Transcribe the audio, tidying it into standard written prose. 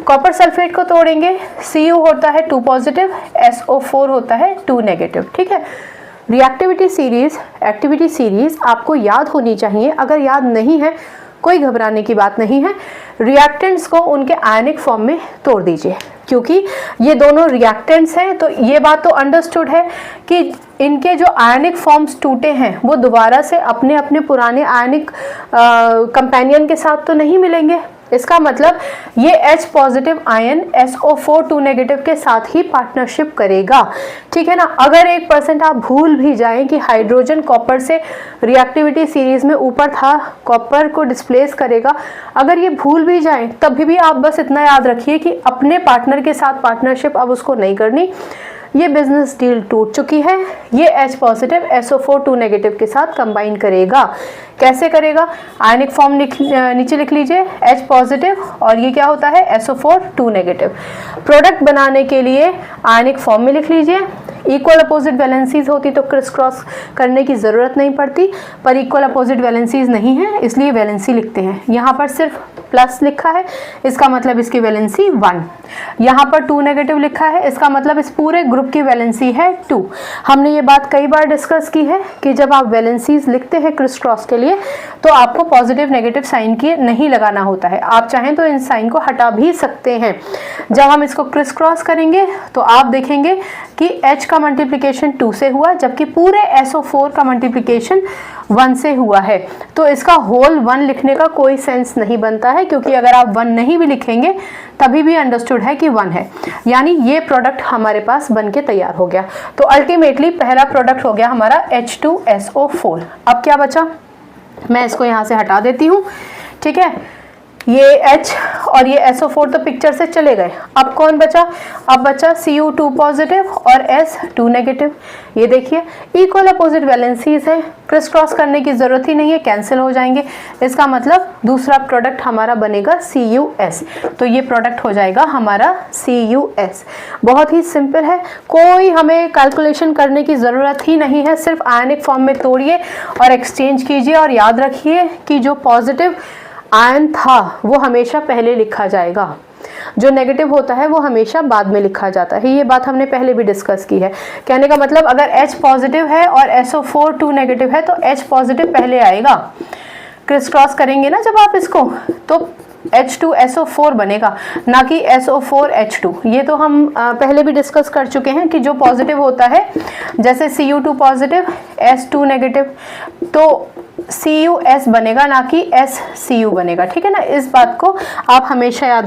Copper sulphate को तोड़ेंगे, Cu होता है 2 पॉजिटिव, SO4 होता है 2 नेगेटिव। ठीक है, रिएक्टिविटी सीरीज, एक्टिविटी सीरीज आपको याद होनी चाहिए। अगर याद नहीं है कोई घबराने की बात नहीं है। रिएक्टेंट्स को उनके आयनिक फॉर्म में तोड़ दीजिए, क्योंकि ये दोनों रिएक्टेंट्स हैं, तो ये बात तो अंडरस्टूड है कि इनके जो आयनिक फॉर्म्स टूटे हैं वो दोबारा से अपने अपने पुराने आयनिक कंपेनियन के साथ तो नहीं मिलेंगे। इसका मतलब ये H positive ion SO4 2 negative के साथ ही पार्टनरशिप करेगा। ठीक है ना। अगर 1% आप भूल भी जाएं कि हाइड्रोजन कॉपर से रिएक्टिविटी सीरीज में ऊपर था, कॉपर को डिस्प्लेस करेगा, अगर ये भूल भी जाएं तभी भी आप बस इतना याद रखिए कि अपने पार्टनर के साथ पार्टनरशिप अब उसको नहीं करनी। ये बिजनेस डील टूट चुकी है। ये H पॉजिटिव SO4 2 नेगेटिव के साथ कंबाइन करेगा। कैसे करेगा? आयनिक फॉर्म नीचे लिख लीजिए, H पॉजिटिव और ये क्या होता है SO4 2 नेगेटिव। प्रोडक्ट बनाने के लिए आयनिक फॉर्म में लिख लीजिए। इक्वल अपोजिट वैलेंसीज होती तो क्रिस क्रॉस करने की ज़रूरत नहीं पड़ती, पर इक्वल अपोजिट वैलेंसीज नहीं है इसलिए वैलेंसी लिखते हैं। यहाँ पर सिर्फ प्लस लिखा है, इसका मतलब इसकी वैलेंसी 1। यहाँ पर 2 नेगेटिव लिखा है, इसका मतलब इस पूरे ग्रुप की वैलेंसी है 2। हमने ये बात कई बार डिस्कस की है कि जब आप वैलेंसीज लिखते हैं क्रिस क्रॉस के लिए तो आपको पॉजिटिव नेगेटिव साइन की नहीं लगाना होता है। आप चाहें तो इन साइन को हटा भी सकते हैं। जब हम इसको क्रिस क्रॉस करेंगे तो आप देखेंगे कि H का मल्टीप्लिकेशन 2 से हुआ, जबकि पूरे SO4 का मल्टीप्लिकेशन 1 से हुआ है। तो इसका होल 1 लिखने का कोई सेंस नहीं बनता है, क्योंकि अगर आप 1 नहीं भी लिखेंगे तभी भी अंडरस्टूड है कि 1 है। यानी ये प्रोडक्ट हमारे पास बन के तैयार हो गया। तो अल्टीमेटली पहला प्रोडक्ट हो गया हमारा H2SO4। अब क्या बचा? मैं इसको यहाँ से हटा देती हूँ। ठीक है, ये H और ये SO4 तो पिक्चर से चले गए। अब कौन बचा? अब बचा Cu2 पॉजिटिव और S2 नेगेटिव। ये देखिए इक्वल अपोजिट वैलेंसीज है, क्रिस क्रॉस करने की जरूरत ही नहीं है, कैंसिल हो जाएंगे। इसका मतलब दूसरा प्रोडक्ट हमारा बनेगा CuS। तो ये प्रोडक्ट हो जाएगा हमारा CuS। बहुत ही सिंपल है, कोई हमें कैलकुलेशन करने की ज़रूरत ही नहीं है। सिर्फ आयनिक फॉर्म में तोड़िए और एक्सचेंज कीजिए, और याद रखिए कि जो पॉजिटिव आयन था वो हमेशा पहले लिखा जाएगा, जो नेगेटिव होता है वो हमेशा बाद में लिखा जाता है। ये बात हमने पहले भी डिस्कस की है। कहने का मतलब अगर H पॉजिटिव है और SO4 2 नेगेटिव है तो H पॉजिटिव पहले आएगा। क्रिस क्रॉस करेंगे ना जब आप इसको, तो H2SO4 बनेगा, ना कि SO4H2। ये तो हम पहले भी डिस्कस कर चुके हैं कि जो पॉजिटिव होता है, जैसे Cu2 पॉजिटिव S2 नेगेटिव, तो CuS बनेगा, ना कि SCu बनेगा। ठीक है ना, इस बात को आप हमेशा याद रखें।